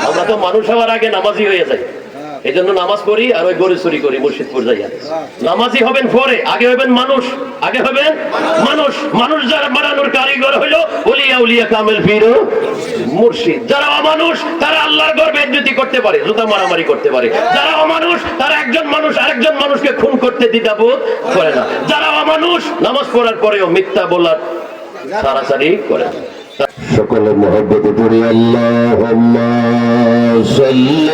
আমরা তো মানুষ হওয়ার আগে নামাজি হয়ে যাই, এই জন্য নামাজ পড়ি আর ওই গরু চুরি করি মুর্শিদপুর যাইয়া। নামাজি হবেন পরে, আগে হবেন মানুষ, আগে হবেন মানুষ। মানুষ যারা বানানোর কারিগর হইলো ওলিয়া উলিয়া কামেল পীর ও মুর্শিদ। যারা অমানুষ তারা আল্লাহর ঘর বেইজ্জতি করতে পারে, জুতা মারামারি করতে পারে। যারা অমানুষ তারা একজন মানুষ আরেকজন মানুষকে খুন করতে দ্বিধাবোধ করে না। যারা অমানুষ নামাজ পড়ার পরেও মিথ্যা বলার সারাসারি করে। সকলের মহব্বতে পড়ি আল্লাহুম্মা সাল্লি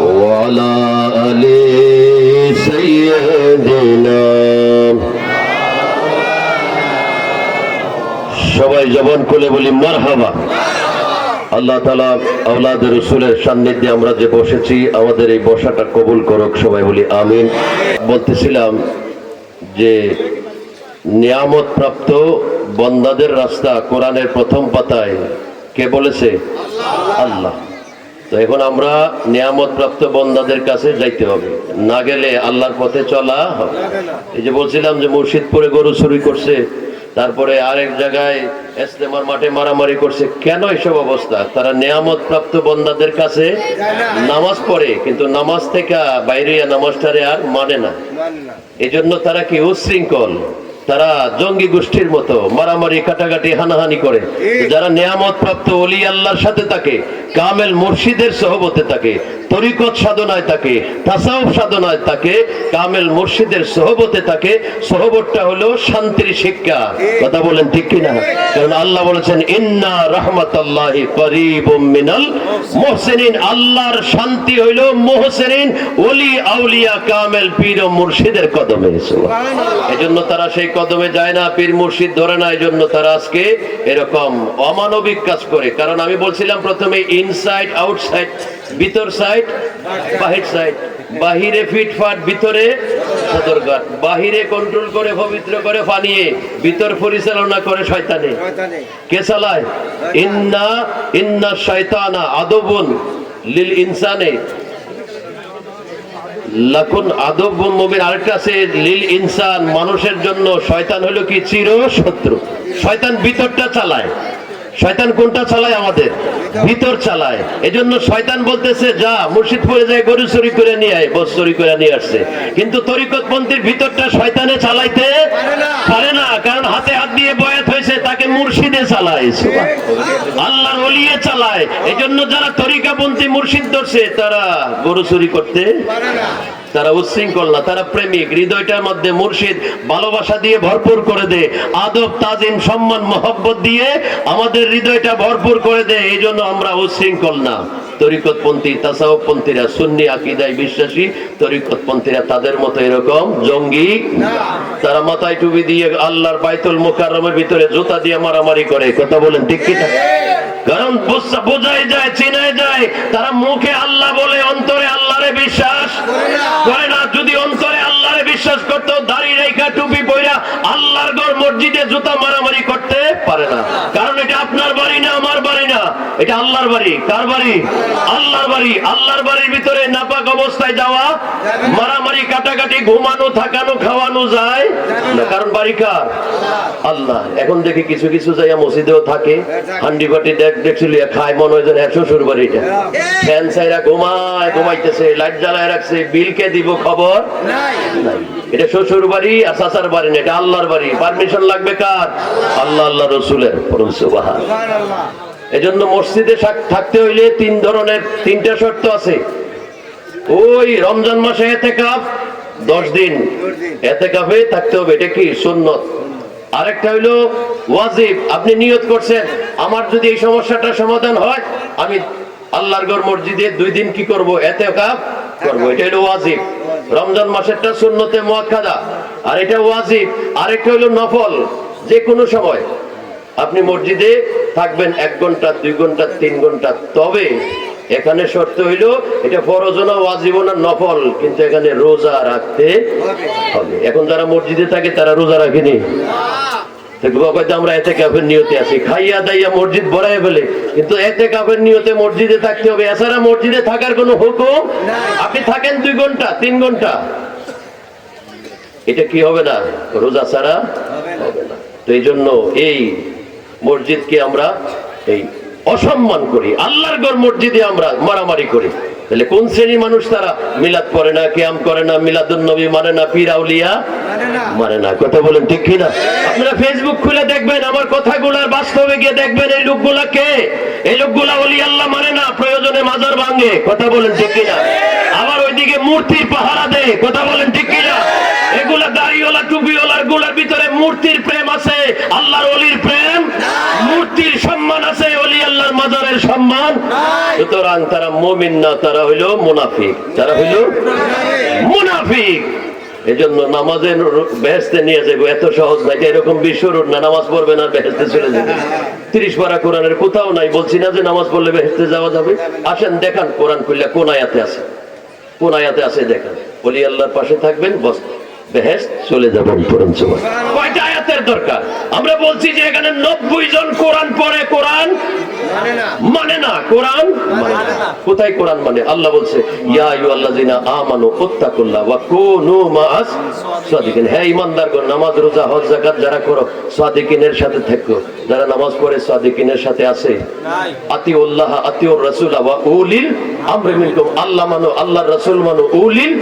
ওয়ালা আলি সাইয়্যিদিনা। সবাই জবান খুলে বলি মারহাবা। আল্লাহ তাআলা আওলাদে রাসূলের সান্নিধ্যে আমরা যে বসেছি, আমাদের এই বসাটা কবুল করুক, সবাই বলি আমিন। বলতেছিলাম যে নিয়ামত প্রাপ্ত বান্দাদের রাস্তা কোরআনের প্রথম পাতায় কে বলেছে? আল্লাহ। তো এখন আমরা নিয়ামত প্রাপ্ত বান্দাদের কাছে যাইতে হবে, না গেলে আল্লাহর পথে চলা হবে। এই যে বলছিলাম যে মুর্শিদপুরে গরু চুরি করছে, তারপরে আরেক জায়গায় ইস্তেমার মাঠে মারামারি করছে, কেন এসব অবস্থা? তারা নিয়ামত প্রাপ্ত বান্দাদের কাছে নামাজ পড়ে, কিন্তু নামাজ থেকে বাইরে নামাজটারে আর মানে না। এই জন্য তারা কি উশৃঙ্খল, তারা জঙ্গি গোষ্ঠীর মতো মারামারি কাটাকাটি হানাহানি করে। যারা নিয়ামত প্রাপ্ত ওলি আল্লাহর সাথে থাকে, কামেল মুর্শিদের সহবতে থাকে, তরিকত সাধনায় থাকে, তাসাউফ সাধনায় থাকে, কামেল মুর্শিদের সহবতে থাকে, সহবতটা হলো শান্তির শিক্ষা। কথা বলেন ঠিক কিনা? কারণ আল্লাহ বলেছেন ইন্না রাহমাতাল্লাহি করিবুম মিনাল মুহসিনিন। আল্লাহর শান্তি হইল মুহসিনিন, ওলি আউলিয়া কামেল পীর ও মুর্শিদের কদমে। সুবহানাল্লাহ। এজন্য তারা সেই কদমে যায় না, পীর মুর্শিদ ধরে না। এজন্য তারা আজকে এরকম অমানবিক কাজ করে। কারণ আমি বলছিলাম প্রথমে ইনসাইড আউটসাইড, ভিতর সাইড বাহির সাইড। বাহিরে ফিটফাট, ভিতরে সদরঘাট। বাহিরে কন্ট্রোল করে পবিত্র করে বানিয়ে, ভিতর পরিচালনা করে শয়তানে। কে চালায়? ইন্না শাইতানা আদবুন লিল ইনসানে লাকুন আদবুন মুবিন। আরেকটা আছে লিল ইনসান, মানুষের জন্য শয়তান হলো কি? চির শত্রু। শয়তান ভিতরটা চালায়। শয়তান কোনটা চালায়? আমাদের ভিতর চালায়। এজন্য শয়তান বলতেছে যা মুর্শিদপুরে যায় গরু চুরি করে নিয়ে আয়, বস চুরি করে নিয়ে আসছে। কিন্তু তরিকতপন্থীর ভিতরটা শয়তানে চালাইতে পারে না, কারণ হাতে হাত দিয়ে বয়াত হয়েছে, তাকে মুর্শিদে চালায়, আল্লাহর ওলিয়ে চালায়। এজন্য যারা তরিকাপন্থী মুর্শিদ ধরছে তারা গরু চুরি করতে পারে না। তারা উচ্ছৃঙ্খল না, তারা প্রেমিক। হৃদয়টার মধ্যে মুর্শিদ ভালোবাসা দিয়ে ভরপুর করে দেয়, আদব তাজিম সম্মান মহব্বত দিয়ে আমাদের হৃদয়টা ভরপুর করে দেয়। এই জন্য আমরা উচ্ছৃঙ্খল না। তরিকতপন্থী তাসাউফপন্থীরা সুন্নি আকীদায় বিশ্বাসী, তরিকতপন্থীরা তাদের মতো এরকম জঙ্গি না। তারা মাথায় টুপি দিয়ে আল্লাহর বাইতুল মুকাররমের ভিতরে জুতা দিয়ে মারামারি করে। কথা বলেন ঠিক কি না? কারণ বোঝাই যায়, চিনাই যায়, তারা মুখে আল্লাহ বলে অন্তরে আল্লাহরে বিশ্বাস করে না। যদি অন্তরে আল্লাহরে বিশ্বাস করতো, দাড়ি রেখা টুপি পয়রা আল্লাহর ঘর মসজিদে জুতা মারামারি করতে পারে না। কারণ এটা আপনার বাড়ি না, আমার বাড়ি না, এটা আল্লাহর বাড়ি। কার বাড়ি? আল্লাহর বাড়ি। আল্লাহর বাড়ির ভিতরে নাপাক অবস্থায় যাওয়া, মারামারি কাটাকাটি, ঘুমানো থাকানো খাওয়ানো যায় না, কারণ বাড়ি কার? আল্লাহ। এখন দেখি কিছু কিছু জায়গা মসজিদেও থাকে, হান্ডি বাটি দেখছিলি খায়, মনে হয় যেন শ্বশুর বাড়িটা। ফ্যান ছাইরা ঘুমাইতেছে, লাইট জ্বালায় রাখছে, বিল কে দিব খবর নাই। এটা শ্বশুর বাড়ি আর চাচার বাড়ি না, এটা আল্লাহর বাড়ি। পারমিশন লাগবে কার? আল্লাহ আল্লাহ রসুলের। সুবহানাল্লাহ। এজন্য মসজিদে থাকতে হইলে তিনটা শর্ত আছে। ওই রমজান মাসে ইতিকাফ 10 দিন ইতিকাফে থাকতে হবে, এটা কি সুন্নত। আরেকটা হইলো ওয়াজিব। আপনি নিয়ত করছেন আমার যদি এই সমস্যাটা সমাধান হয়, আমি আল্লাহর ঘর মসজিদে 2 দিন কি করব? ইতিকাফ করব। এটা হলো ওয়াজিব। রমজান মাসেরটা সুন্নতে মুআক্কাদা, আর এটা ওয়াজিব। আরেকটা হলো নফল। যে কোনো সময় আপনি মসজিদে থাকবেন 1 ঘন্টা 2 ঘন্টা 3 ঘন্টা। তবে এখানে শর্ত হইলো এটা ফরজ না, ওয়াজিব না, নফল, কিন্তু এখানে রোজা রাখতে হবে। এখন যারা মসজিদে থাকে তারা রোজা রাখেনি, আমরা ইতিকাফের নিয়তে আছি, খাইয়া দাইয়া মসজিদ ভরায় ফেলে, কিন্তু ইতিকাফের নিয়তে মসজিদে থাকতে হবে। এছাড়া মসজিদে থাকার কোনো হুকুম। আপনি থাকেন 2 ঘন্টা 3 ঘন্টা, এটা কি হবে না? রোজা ছাড়া হবে না। তো এই জন্য এই মসজিদকে আমরা এই অসম্মান করি, আল্লাহর ঘর মসজিদে আমরা মারামারি করি। তাহলে কোন শ্রেণীর মানুষ তারা? মিলাদ করে না, কিয়াম করে না, মিলাদুন নবী মানে না, পীর আউলিয়া মানে না। কথা বলেন ঠিক কিনা? আপনারা ফেসবুক খুলে দেখবেন, আমার কথাগুলার বাস্তবে গিয়ে দেখবেন এই লোকগুলা কে। এই লোকগুলা ওলি আল্লাহ মানে না, প্রয়োজনে মাজার ভাঙে। কথা বলেন ঠিক কিনা? আবার ওইদিকে মূর্তির পাহারা দেয়। কথা বলেন ঠিক কিনা? এগুলা দাড়িওয়ালা টুপিওয়ালার গুলার ভিতরে মূর্তির প্রেম আছে, আল্লাহর ওলির প্রেম, মূর্তির সম্মান আছে, ওলি আল্লাহর মাজারের সম্মান। সুতরাং তারা মুমিন না, তারা হইল মুনাফিক। তারা হইল মুনাফিক। এজন্য নামাজের বেহেশতে নিয়ে যাবো এত সহজ নাই। এরকম বিশ্বরূপ না, নামাজ পড়বে না বেহেশতে চলে যাবে। 30 পারা কোরআনের কোথাও নাই। বলছি না যে নামাজ পড়লে বেহেশতে যাওয়া যাবে। আসেন দেখান কোরআন খুললে কোন আয়াতে আছে, কোন আয়াতে আছে দেখান। ওলি আল্লাহর পাশে থাকবেন, বস বেহেশত চলে যাবেন। কোরআন সুবহান। কয়টা আয়াতের দরকার? আমরা বলছি যে এখানে 90 জন কোরআন পড়ে, কোরআন মানে না। কোরআন কোথায় কোরআন মানে? আল্লাহ বলছে ইয়া আইয়ুহাল্লাযিনা আমানু ইত্তাকুল্লাহ ওয়া কুনু মাআস সাদিকিন। হে ঈমানদারগণ, নামাজ রোজা হজ যাকাত যারা করো সাদিকিনের সাথে থাকো। যারা নামাজ পড়ে সাদিকিনের সাথে আছে। আতিউল্লাহ আতিউর রাসূল ওয়া উলিল আমরি মিনকুম। আল্লাহ মানো, আল্লাহর রাসূল মানো, উলিল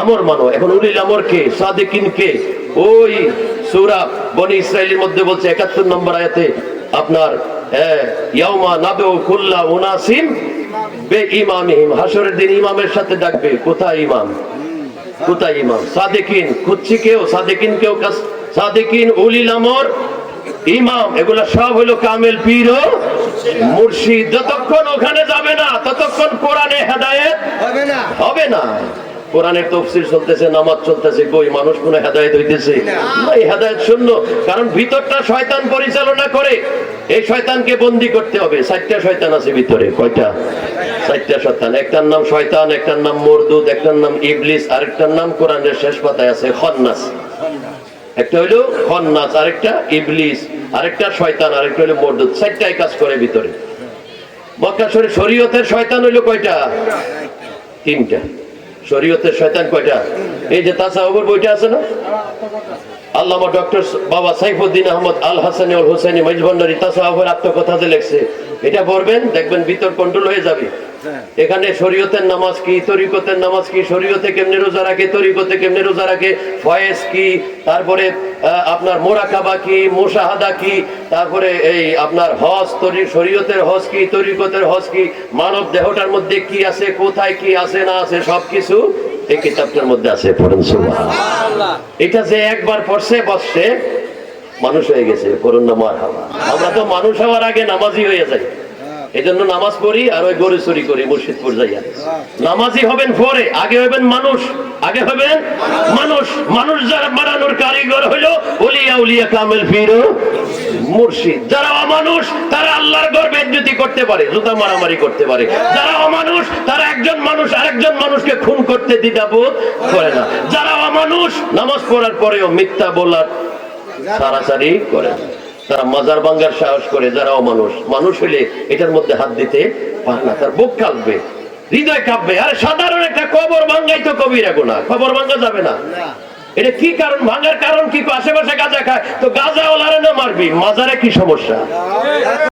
আমর মানো। এখন উলিল আমর কে? সাদিকিন কে? ওই সূরা বনি ইসরাঈলের মধ্যে বলছে 71 নম্বর আয়াতে আপনার ইয়াউমা নাদউ কুল্লা উনাসিম বিইমামিহিম। হাসরের দিন ইমামের সাথে ডাকবে। কোথায় ইমাম? কোথায় ইমাম? সাদিকিন খুঁজছি কেউ? সাদিকিন কেউ? সাদিকিন, উলিল আমর, ইমাম, এগুলা সব হলো কামেল পীর ও মুর্শিদ। যতক্ষণ ওখানে যাবে না ততক্ষণ কোরআনে হেদায়েত হবে না। কোরআনের তাফসীর চলতেছে, নামাজ চলতেছে, কই মানুষ কোন হেদায়েত হইতেছে? নাই, হেদায়েত শূন্য। কারণ ভিতরটা শয়তান পরিচালনা করে। এই শয়তানকে বন্দী করতে হবে। 4টা শয়তান আছে ভিতরে। কয়টা? 4টা শয়তান। একটার নাম শয়তান, একটার নাম মরদুদ, একটার নাম ইবলিস, আরেকটার নাম কোরআনের শেষ পাতায় আছে খন্নাস। একটা হইলো খন্নাস, আরেকটা ইবলিস, আরেকটা শয়তান, আরেকটা হইলো মরদুদ। 4টাই কাজ করে ভিতরে। মক্কা শরীয়তের শয়তান হইলো কয়টা? 3টা। শরীয়তের শয়তান কয়টা? এই যে তাসাউফের বইটা আছে না, আল্লামা ডক্টর বাবা সাইফুদ্দিন আহমদ আল হাসানি আল হুসাইনি মেজভান্ডারি তাসাউফের আত্মকথা যে লেখছে, এটা পড়বেন, দেখবেন ভিতর কন্ট্রোল হয়ে যাবে। এখানে শরীয়তের নামাজ কি, তরিকতের নামাজ কি, শরীয়তে কেমনে রোজা রাখে, তরিকতে কেমনে রোজা রাখে, ফয়েজ কি, তারপরে আপনার মোরাকাবা কি, মুশাহাদা কি, তারপরে এই আপনার হজ, শরীয়তের হজ কি, তরিকতের হজ কি, মানব দেহটার মধ্যে কি আছে, কোথায় কি আছে না আছে, সবকিছু এই কিতাবটার মধ্যে আছে। পড়ুন সুবহানাল্লাহ। এটা যে একবার পড়ছে বসছে মানুষ হয়ে গেছে। পড়ুন না মারহাবা। আমরা তো মানুষ হওয়ার আগে নামাজি হয়ে যাই। এই জন্য নামাজ পড়ি আর ওই গরু চুরি করি মুর্শিদপুর যাইয়া। নামাজি হবেন পরে, আগে হবেন মানুষ। আগে হবেন মানুষ। মানুষ যারা বানানোর কারিগর হইলো ওলিয়া উলিয়া কামেল পীর ও মুর্শিদ। যারা অমানুষ তারা আল্লাহর ঘর বেইজ্জতি করতে পারে, জুতা মারামারি করতে পারে। যারা অমানুষ তারা একজন মানুষ আরেকজন মানুষকে খুন করতে দ্বিধাবোধ করে না। যারা অমানুষ নামাজ পড়ার পরেও মিথ্যা বলার সারাসারি করে না। তারা মাজার ভাঙ্গার সাহস করে। যারা অমানুষ, মানুষ হইলে এটার মধ্যে হাত দিতে পারে না, তার বুক কাঁপবে, হৃদয় কাঁপবে। আরে সাধারণ একটা কবর ভাঙ্গাই তো কবিরা গুনাহ, কবর ভাঙ্গা যাবে না। এটা কি কারণ? ভাঙ্গার কারণ কি? আশেপাশে গাঁজা খায় তো গাঁজা ওলারে না মারবি, মাজারে কি সমস্যা?